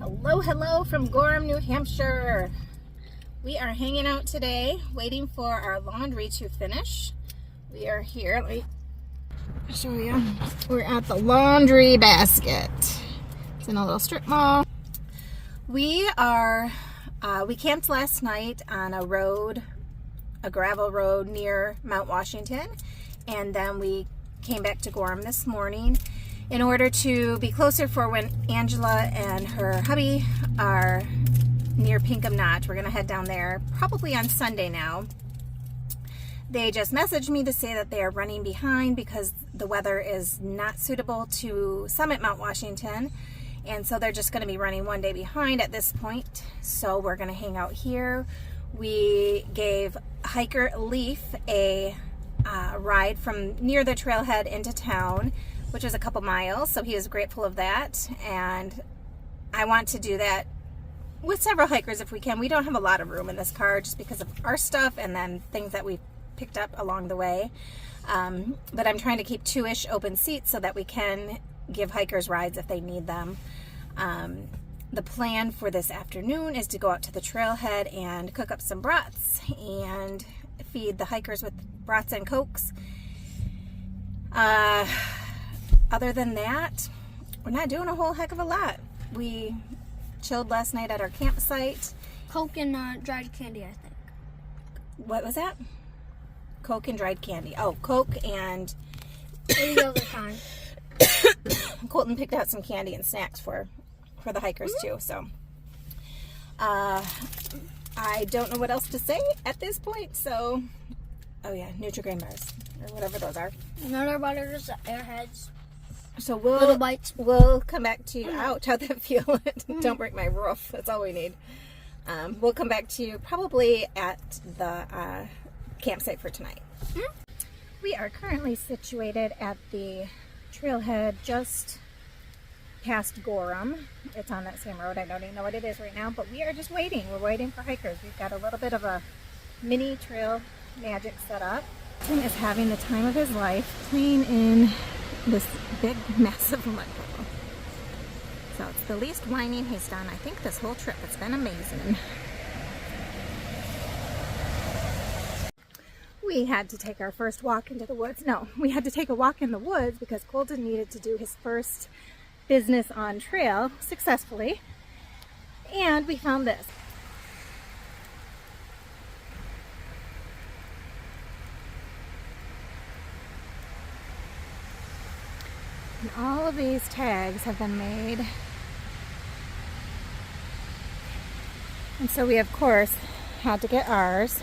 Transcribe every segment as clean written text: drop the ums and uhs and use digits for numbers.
Hello, hello from Gorham, New Hampshire. We are hanging out today, waiting for our laundry to finish. We are here. Let me show you. We're at the laundry basket. It's in a little strip mall. We camped last night on a road, a gravel road near Mount Washington, and then we came back to Gorham this morning in order to be closer for when Angela and her hubby are near Pinkham Notch. We're gonna head down there probably on Sunday now. They just messaged me to say that they are running behind because the weather is not suitable to summit Mount Washington, and so they're just gonna be running one day behind at this point. So we're gonna hang out here. We gave hiker Leaf a ride from near the trailhead into town, which is a couple miles, so he was grateful of that. And I want to do that with several hikers if we can. We don't have a lot of room in this car just because of our stuff and then things that we picked up along the way. But I'm trying to keep 2-ish open seats so that we can give hikers rides if they need them. The plan for this afternoon is to go out to the trailhead and cook up some brats and feed the hikers with brats and cokes. Other than that, we're not doing a whole heck of a lot. We chilled last night at our campsite. Coke and dried candy, I think. What was that? Coke and dried candy. Oh, Coke and Maybe over time. Colton picked out some candy and snacks for the hikers too. So I don't know what else to say at this point. So, oh yeah, Nutri-Grain bars or whatever those are. Another butters, Airheads. So Little bites. We'll come back to you. Ouch, how'd that feel? Don't break my roof. That's all we need. We'll come back to you probably at the campsite for tonight. We are currently situated at the trailhead just past Gorham. It's on that same road. I don't even know what it is right now, but we are just waiting. We're waiting for hikers. We've got a little bit of a mini trail magic set up. Tim is having the time of his life playing in this big, massive mud puddle. So it's the least whining he's done, I think, this whole trip. It's been amazing. We had to take our first walk into the woods. No, we had to take a walk in the woods because Colton needed to do his first business on trail successfully. And we found this. And all of these tags have been made. And so we, of course, had to get ours.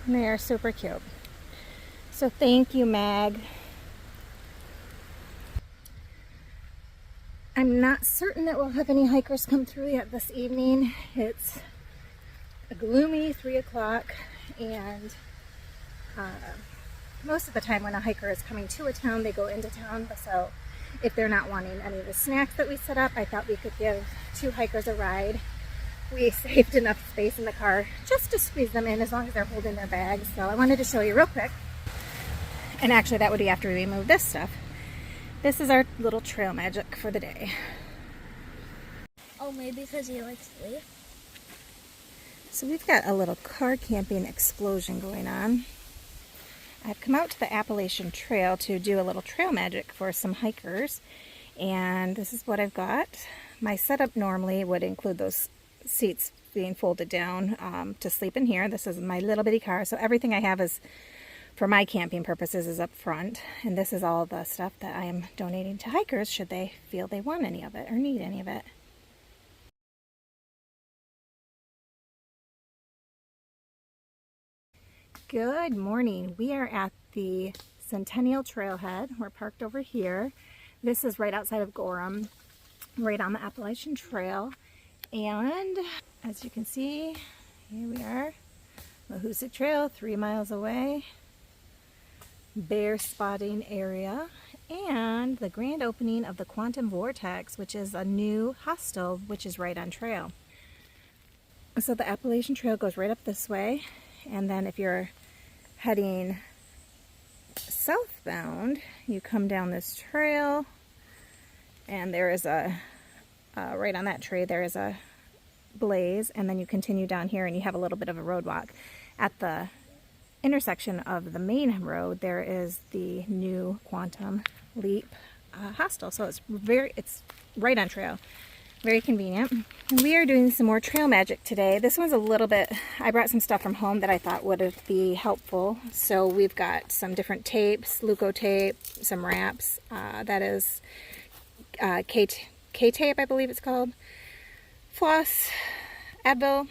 And they are super cute. So thank you, Mag. I'm not certain that we'll have any hikers come through yet this evening. It's a gloomy 3 o'clock, and most of the time when a hiker is coming to a town, they go into town. So if they're not wanting any of the snacks that we set up, I thought we could give 2 hikers a ride. We saved enough space in the car just to squeeze them in as long as they're holding their bags. So I wanted to show you real quick. And actually that would be after we remove this stuff. This is our little trail magic for the day. Oh, maybe because he likes Leaf. So we've got a little car camping explosion going on. I've come out to the Appalachian Trail to do a little trail magic for some hikers, and this is what I've got. My setup normally would include those seats being folded down to sleep in here. This is my little bitty car, so everything I have is for my camping purposes is up front, and this is all the stuff that I am donating to hikers should they feel they want any of it or need any of it. Good morning. We are at the Centennial Trailhead. We're parked over here. This is right outside of Gorham, right on the Appalachian Trail. And as you can see, here we are, Mahoosic Trail, 3 miles away. Bear spotting area, and the grand opening of the Quantum Vortex, which is a new hostel, which is right on trail. So the Appalachian Trail goes right up this way, and then if you're heading southbound, you come down this trail, and there is a right on that tree there is a blaze, and then you continue down here and you have a little bit of a road walk. At the intersection of the main road there is the new Quantum Leap hostel, so it's right on trail, very convenient. And we are doing some more trail magic today. This one's a little bit, I brought some stuff from home that I thought would be helpful. So we've got some different tapes, Leuco tape, some wraps, that is K-tape I believe it's called, floss, Advil,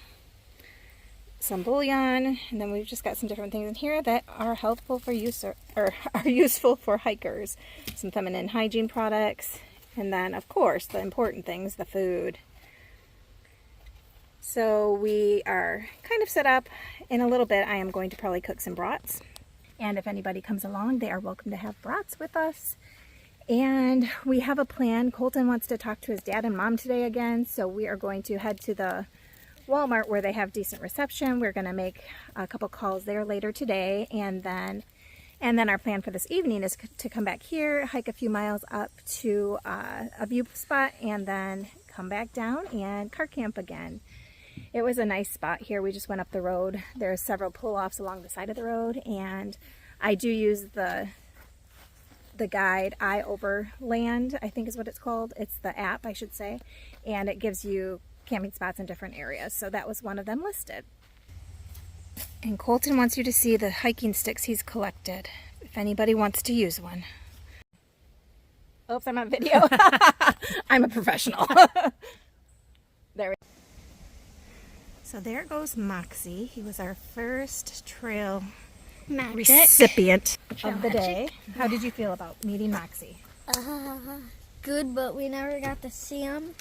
some bouillon, and then we've just got some different things in here that are helpful for use or are useful for hikers. Some feminine hygiene products, and then of course the important things, the food. So we are kind of set up. In a little bit I am going to probably cook some brats, and if anybody comes along they are welcome to have brats with us. And we have a plan. Colton wants to talk to his dad and mom today again, so we are going to head to the Walmart where they have decent reception. We're going to make a couple calls there later today, and then our plan for this evening is to come back here, hike a few miles up to a view spot, and then come back down and car camp again. It was a nice spot here. We just went up the road. There's several pull-offs along the side of the road, and I do use the guide iOverland, I think is what it's called. It's the app, I should say, and it gives you camping spots in different areas, so that was one of them listed. And Colton wants you to see the hiking sticks he's collected, if anybody wants to use one. Oops, I'm on video. I'm a professional. There we go. So there goes Moxie. He was our first trail recipient of the day. How did you feel about meeting Moxie? Good, but we never got to see him.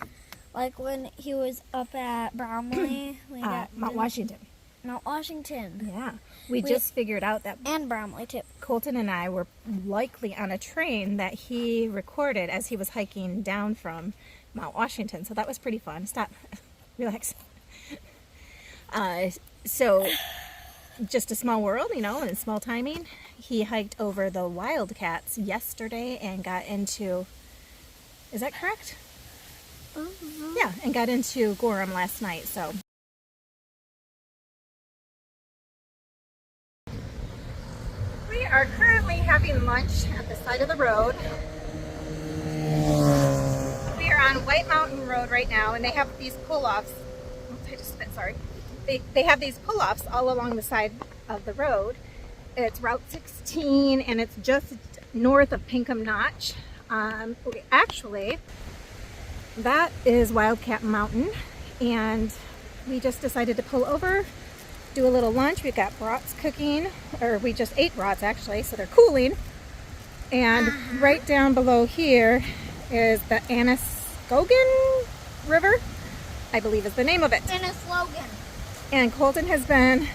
Like when he was up at Bromley, Mount Washington. Mount Washington. Yeah. We just figured out that and Bromley too. Colton and I were likely on a train that he recorded as he was hiking down from Mount Washington. So that was pretty fun. Stop. Relax. So just a small world, you know, and small timing. He hiked over the Wildcats yesterday and got into, is that correct? Yeah, and got into Gorham last night, so. We are currently having lunch at the side of the road. We are on White Mountain Road right now, and they have these pull-offs. Oops, I just spit, sorry. They have these pull-offs all along the side of the road. It's Route 16, and it's just north of Pinkham Notch. Actually, that is Wildcat Mountain, and we just decided to pull over, do a little lunch. We've got brats cooking, or we just ate brats actually, so they're cooling. And right down below here is the Anascogan River, I believe is the name of it. Anaslogan. And Colton has been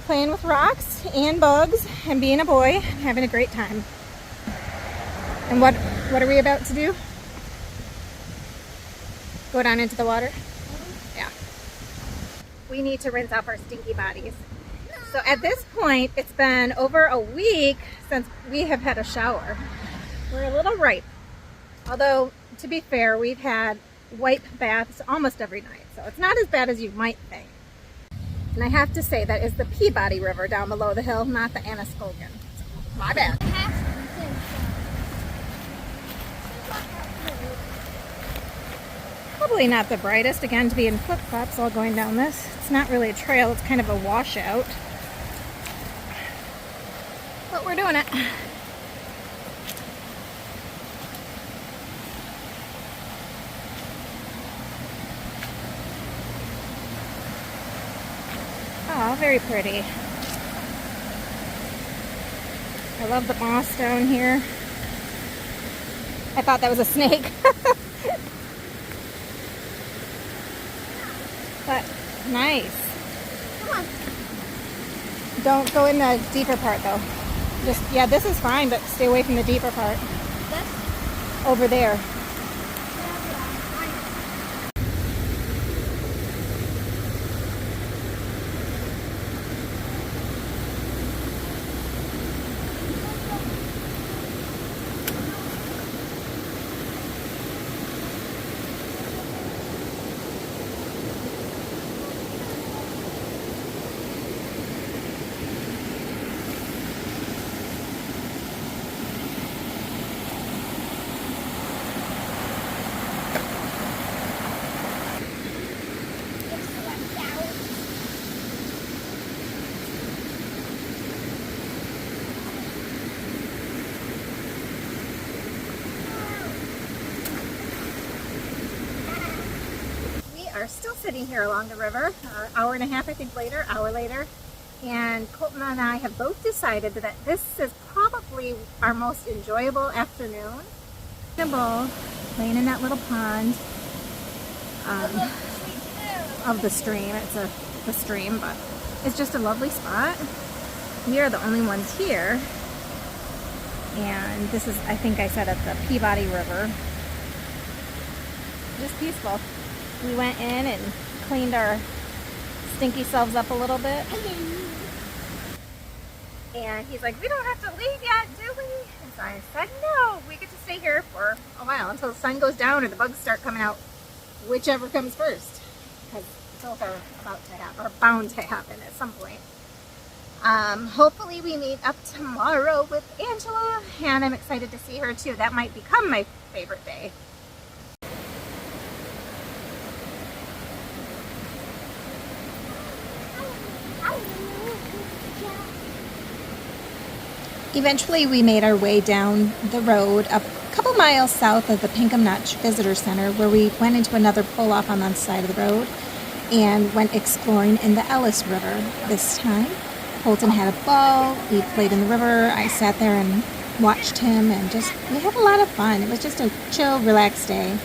playing with rocks and bugs and being a boy and having a great time. And what are we about to do? Go down into the water? Yeah. We need to rinse off our stinky bodies. So at this point, it's been over a week since we have had a shower. We're a little ripe. Although, to be fair, we've had wipe baths almost every night. So it's not as bad as you might think. And I have to say, that is the Peabody River down below the hill, not the Anascogan. My bad. Probably not the brightest, again, to be in flip-flops all going down this. It's not really a trail, it's kind of a washout. But we're doing it. Oh, very pretty. I love the moss down here. I thought that was a snake. But nice. Come on. Don't go in the deeper part though. Just, yeah, this is fine, but stay away from the deeper part. This? Over there. are still sitting here along the river, an hour and a half, I think, later, hour later. And Colton and I have both decided that this is probably our most enjoyable afternoon. Playing in that little pond of the stream. It's a stream, but it's just a lovely spot. We are the only ones here. And this is, I think I said, at the Peabody River. Just peaceful. We went in and cleaned our stinky selves up a little bit. And he's like, we don't have to leave yet, do we? And so I said, no, we get to stay here for a while until the sun goes down or the bugs start coming out, whichever comes first. Because both are about to happen, or bound to happen at some point. Hopefully we meet up tomorrow with Angela, and I'm excited to see her too. That might become my favorite day. Eventually we made our way down the road a couple miles south of the Pinkham Notch Visitor Center, where we went into another pull-off on the side of the road and went exploring in the Ellis River this time. Colton had a ball, we played in the river, I sat there and watched him, and we had a lot of fun. It was just a chill, relaxed day.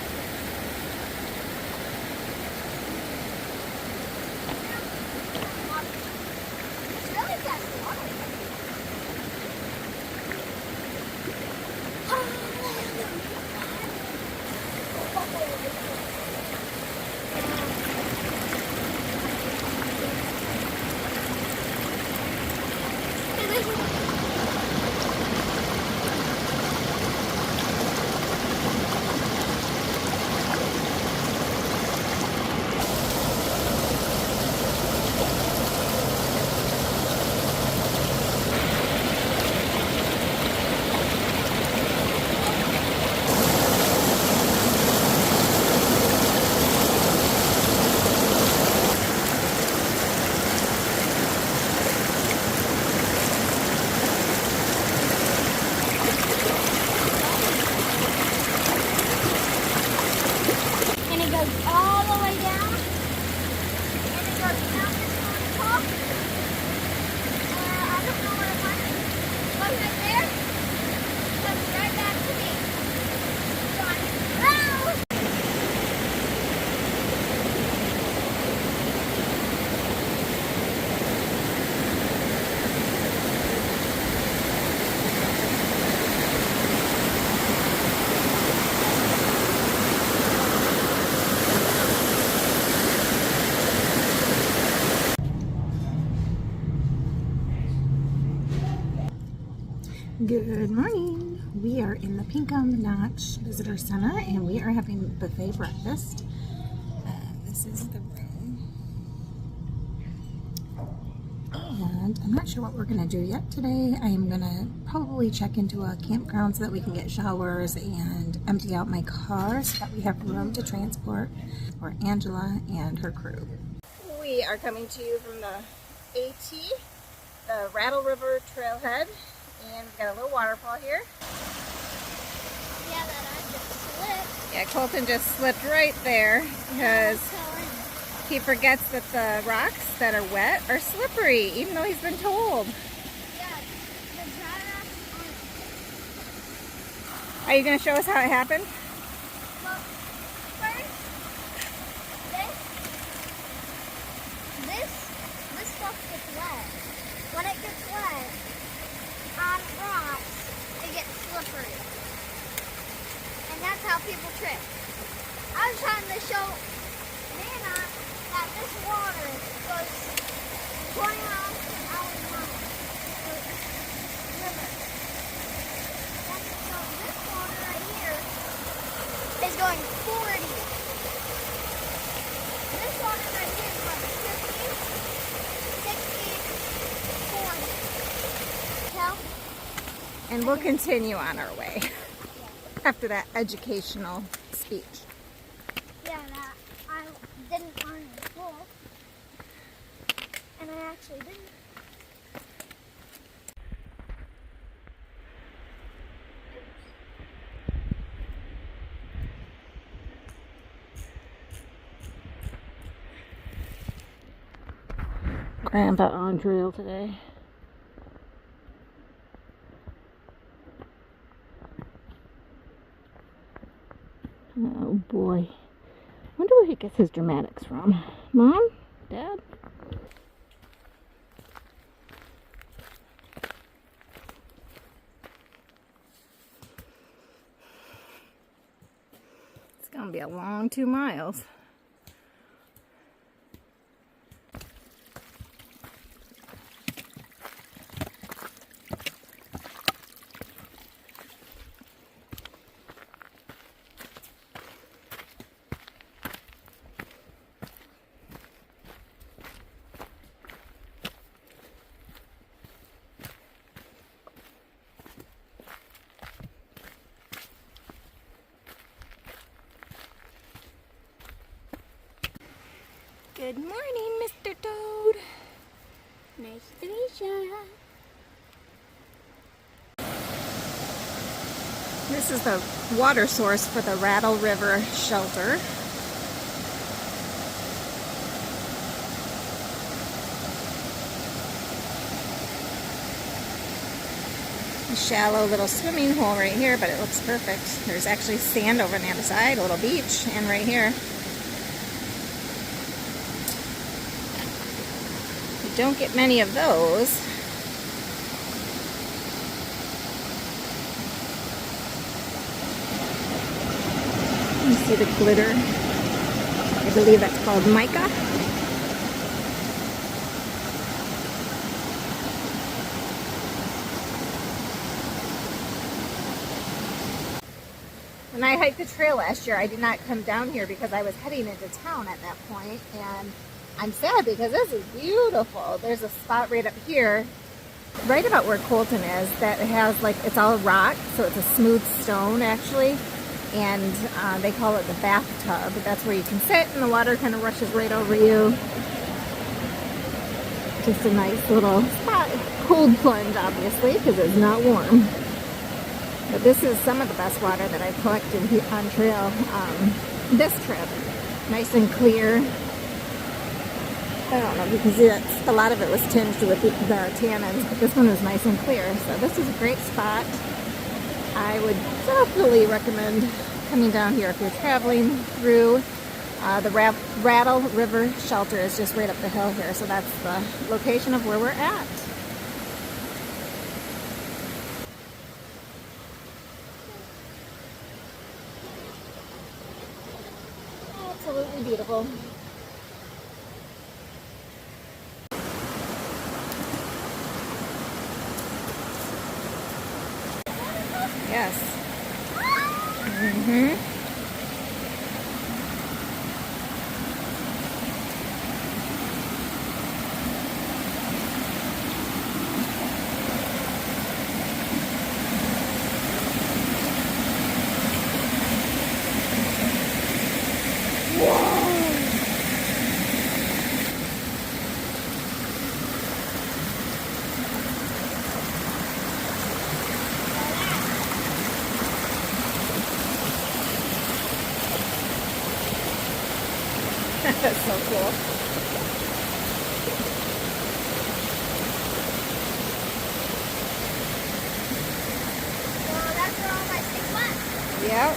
All the way down, and it goes down this waterfall. I don't know what it was. One right there comes right back to me. So I'm Good morning. We are in the Pinkham Notch Visitor Center and we are having buffet breakfast. This is the room. And I'm not sure what we're going to do yet today. I am going to probably check into a campground so that we can get showers and empty out my car so that we have room to transport for Angela and her crew. We are coming to you from the AT, the Rattle River Trailhead. And we've got a little waterfall here. yeah, that I just slipped. Yeah, Colton just slipped right there because he forgets that the rocks that are wet are slippery, even though he's been told. Yeah, the dry rocks Are you going to show us how it happened? Well, first, this stuff gets wet. When it gets wet, on rocks, it gets slippery. And that's how people trip. I was trying to show Nana that this water goes 20 miles an hour mile. River. So this water right here is going 40. This water right here is going 50, 60, 40. And we'll continue on our way after that educational speech. Yeah, that I didn't learn in school. And I actually didn't. Grandpa on trail today. Oh boy. Wonder where he gets his dramatics from. Mom? Dad? It's gonna be a long 2 miles. Good morning, Mr. Toad. Nice to meet you. This is the water source for the Rattle River Shelter. A shallow little swimming hole right here, but it looks perfect. There's actually sand over on the other side, a little beach, and right here. Don't get many of those. You see the glitter? I believe that's called mica. When I hiked the trail last year, I did not come down here because I was heading into town at that point, and I'm sad because this is beautiful. There's a spot right up here, right about where Colton is, that has like, it's all rock, so it's a smooth stone actually, and they call it the bathtub. That's where you can sit and the water kind of rushes right over you. Just a nice little spot. Cold plunge obviously because it's not warm. But this is some of the best water that I've collected on trail this trip. Nice and clear. I don't know if you can see that a lot of it was tinged with the tannins, but this one is nice and clear. So this is a great spot. I would definitely recommend coming down here if you're traveling through. The Rattle River Shelter is just right up the hill here, so that's the location of where we're at. Absolutely beautiful. Yes. Mm-hmm. That's so cool. Well, that's where all my stick went. Yep.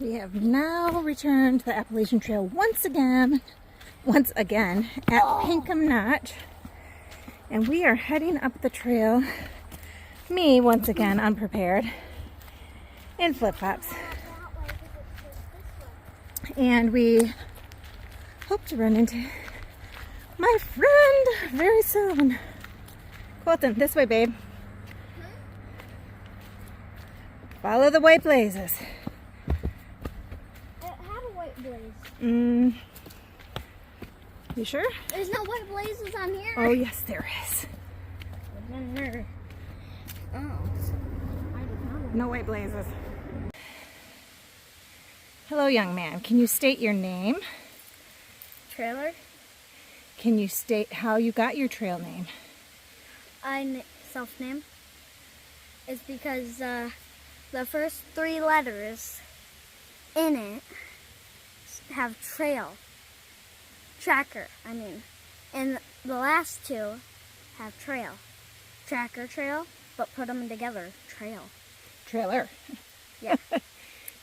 We have now returned to the Appalachian Trail once again at Pinkham Notch, and we are heading up the trail, me once again unprepared, in flip-flops, and we hope to run into my friend very soon. Colton, this way, babe. Follow the white blazes. Blaze. You sure? There's no white blazes on here. Oh, yes, there is. Oh. No white blazes. Hello, young man. Can you state your name? Trailer. Can you state how you got your trail name? Self-name. It's because the first 3 letters in it have trail. Tracker, I mean. And the last 2 have trail. Tracker, trail, but put them together. Trail. Trailer. Yeah.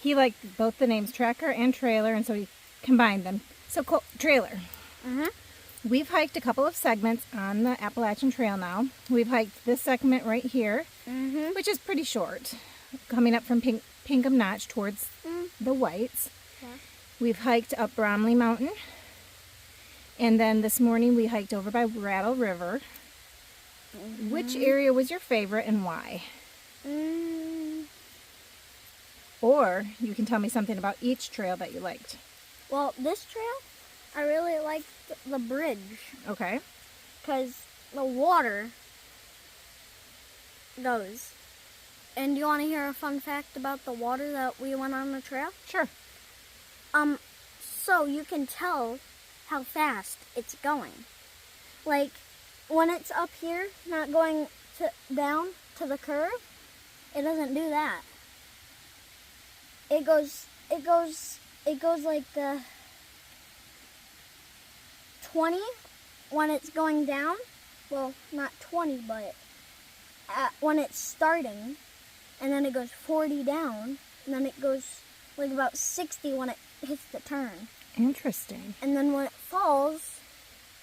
He liked both the names Tracker and Trailer, and so he combined them. So cool. Trailer. Mm-hmm. We've hiked a couple of segments on the Appalachian Trail now. We've hiked this segment right here, which is pretty short, coming up from Pinkham Notch towards the Whites. Yeah. We've hiked up Bromley Mountain, and then this morning we hiked over by Rattle River. Which area was your favorite and why? Or you can tell me something about each trail that you liked. Well, this trail, I really liked the bridge. Okay. Because the water goes. And do you want to hear a fun fact about the water that we went on the trail? Sure. So you can tell how fast it's going. Like, when it's up here, not going down to the curve, it doesn't do that. It goes like 20 when it's going down. Well, not 20, but when it's starting, and then it goes 40 down, and then it goes like about 60 when it hits the turn. Interesting. And then when it falls,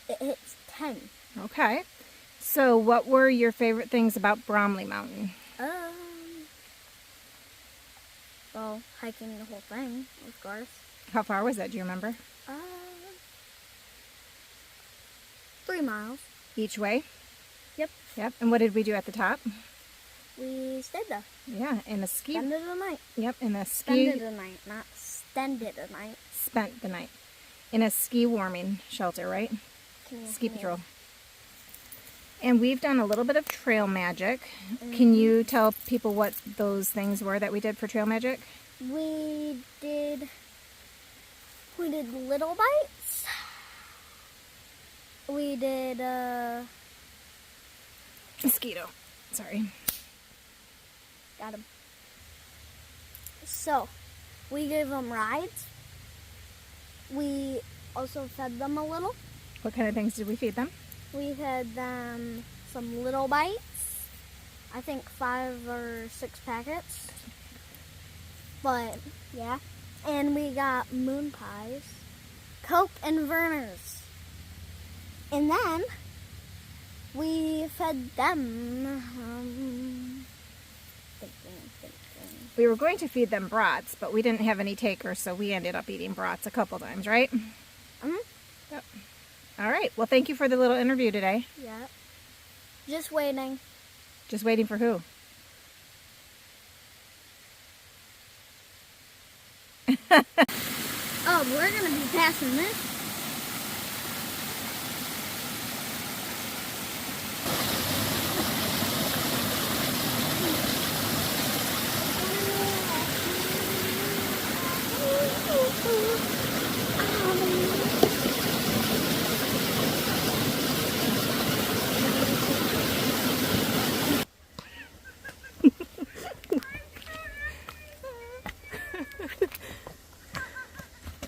it hits 10. Okay. So what were your favorite things about Bromley Mountain? Well, hiking the whole thing, of course. How far was that? Do you remember? 3 miles. Each way? Yep. Yep. And what did we do at the top? We stayed there. Yeah, in a ski. Spent the night. Yep, in a ski. Spent the night, not stended the night. Spent the night. In a ski warming shelter, right? Ski patrol. And we've done a little bit of trail magic. Can you tell people what those things were that we did for trail magic? We did little bites. We did Mosquito. Sorry. Got him. So, we gave them rides. We also fed them a little. What kind of things did we feed them? We fed them some little bites. I think 5 or 6 packets. But, yeah. And we got moon pies, Coke and Vernors. And then we fed them We were going to feed them brats, but we didn't have any takers, so we ended up eating brats a couple times, right? Yep. All right. Well, thank you for the little interview today. Yeah. Just waiting. Just waiting for who? Oh, we're going to be passing this.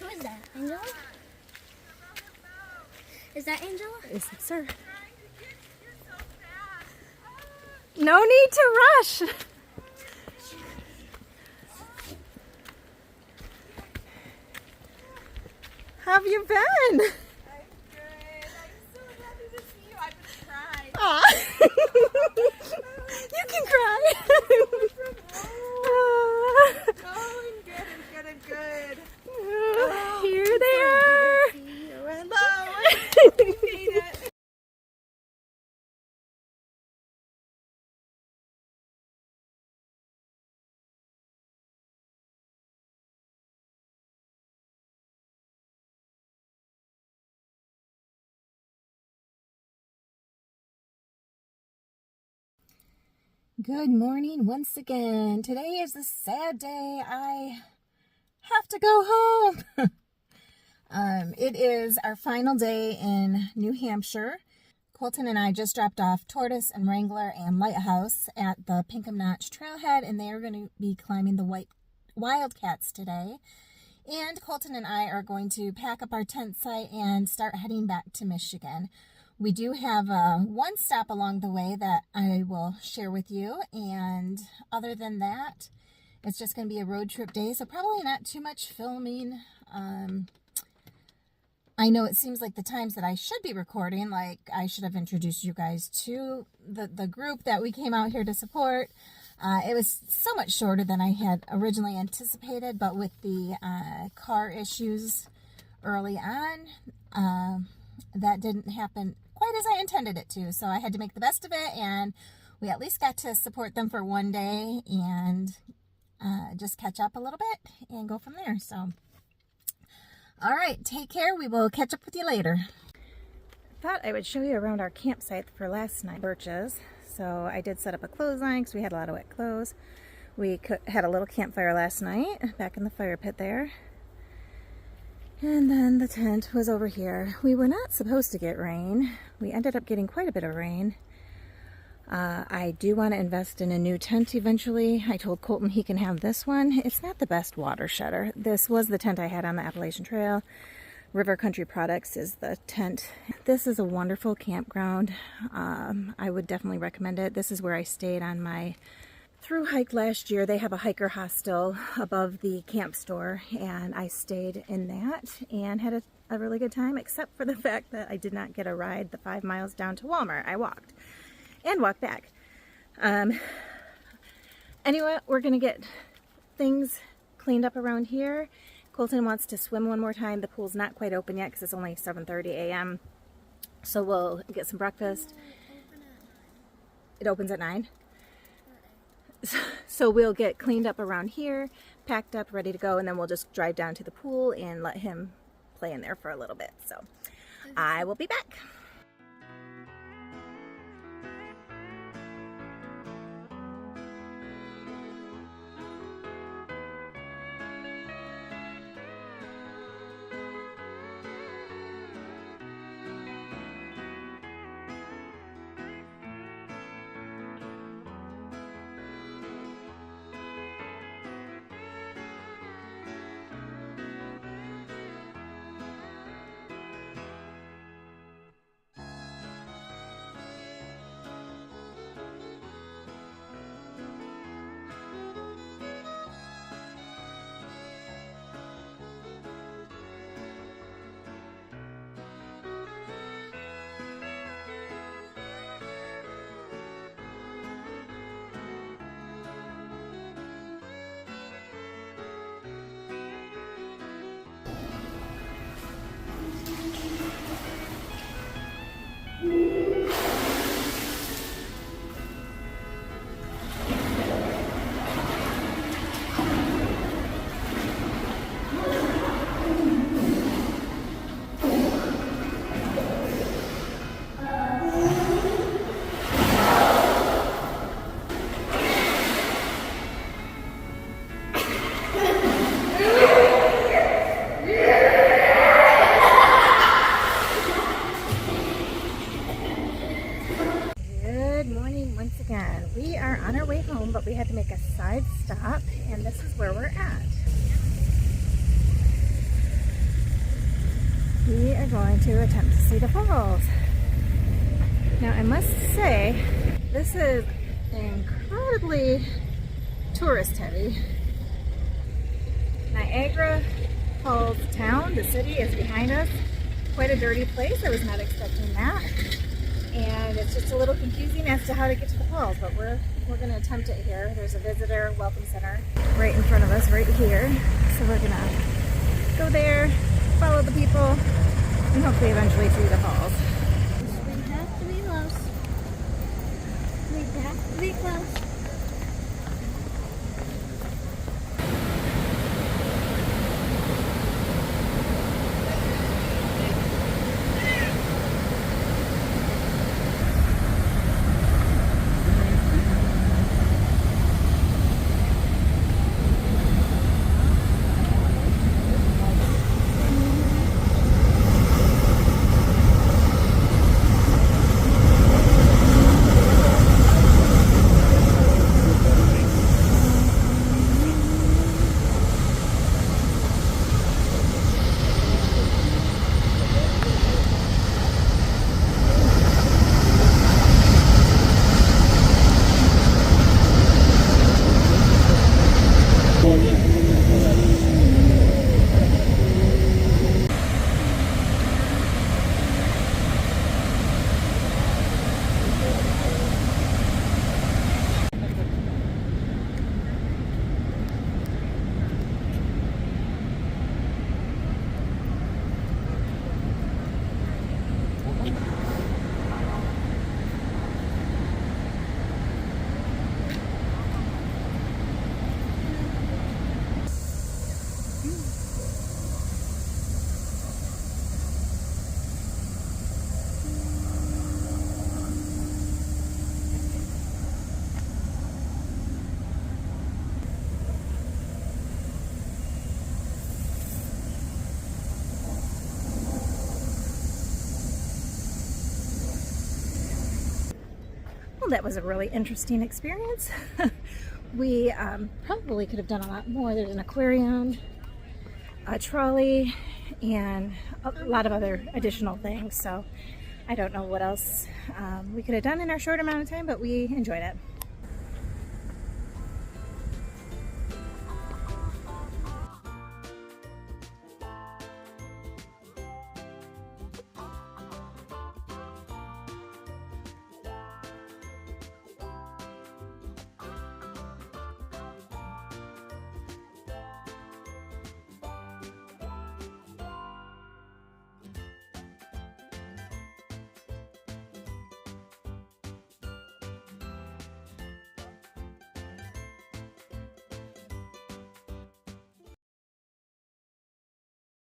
Who is that? Angela? Is that Angela? Yes, sir. No need to rush. How have you been? I'm good. I'm so happy to see you. I've been crying. Aw. You can cry. Oh, I'm good. I'm good. I'm good. Here they are. Hello. We made it. Good morning once again. Today is a sad day. I have to go home. It is our final day in New Hampshire. Colton and I just dropped off Tortoise and Wrangler and Lighthouse at the Pinkham Notch Trailhead, and they are going to be climbing the Wildcats today. And Colton and I are going to pack up our tent site and start heading back to Michigan. We do have one stop along the way that I will share with you, and other than that, it's just going to be a road trip day, so probably not too much filming. I know it seems like the times that I should be recording, like I should have introduced you guys to the group that we came out here to support. It was so much shorter than I had originally anticipated, but with the car issues early on, that didn't happen quite as I intended it to. So I had to make the best of it, and we at least got to support them for one day and just catch up a little bit and go from there. So, all right, take care. We will catch up with you later. Thought I would show you around our campsite for last night. Birches. So I did set up a clothesline because we had a lot of wet clothes. We had a little campfire last night back in the fire pit there. And then the tent was over here. We were not supposed to get rain. We ended up getting quite a bit of rain. I do want to invest in a new tent eventually. I told Colton he can have this one. It's not the best water shedder. This was the tent I had on the Appalachian Trail. River Country Products is the tent. This is a wonderful campground. I would definitely recommend it. This is where I stayed on my thru hike last year. They have a hiker hostel above the camp store, and I stayed in that and had a really good time, except for the fact that I did not get a ride the 5 miles down to Walmart. I walked and walked back. Anyway, we're gonna get things cleaned up around here. Colton wants to swim one more time. The pool's not quite open yet because it's only 7:30 a.m. So we'll get some breakfast. It opens at 9? So we'll get cleaned up around here, packed up, ready to go, and then we'll just drive down to the pool and let him play in there for a little bit. So I will be back. But we had to make a side stop, and this is where we're at. We are going to attempt to see the falls. Now I must say, this is incredibly tourist heavy. Niagara Falls town, the city, is behind us. Quite a dirty place. I was not expecting that. And it's just a little confusing as to how to get to the falls, but we're going to attempt it here. There's a visitor welcome center right in front of us, right here. So we're going to go there, follow the people, and hopefully eventually see the falls. We have to be close. We have to be close. That was a really interesting experience. We probably could have done a lot more. There's an aquarium, a trolley, and a lot of other additional things. So I don't know what else we could have done in our short amount of time, but we enjoyed it.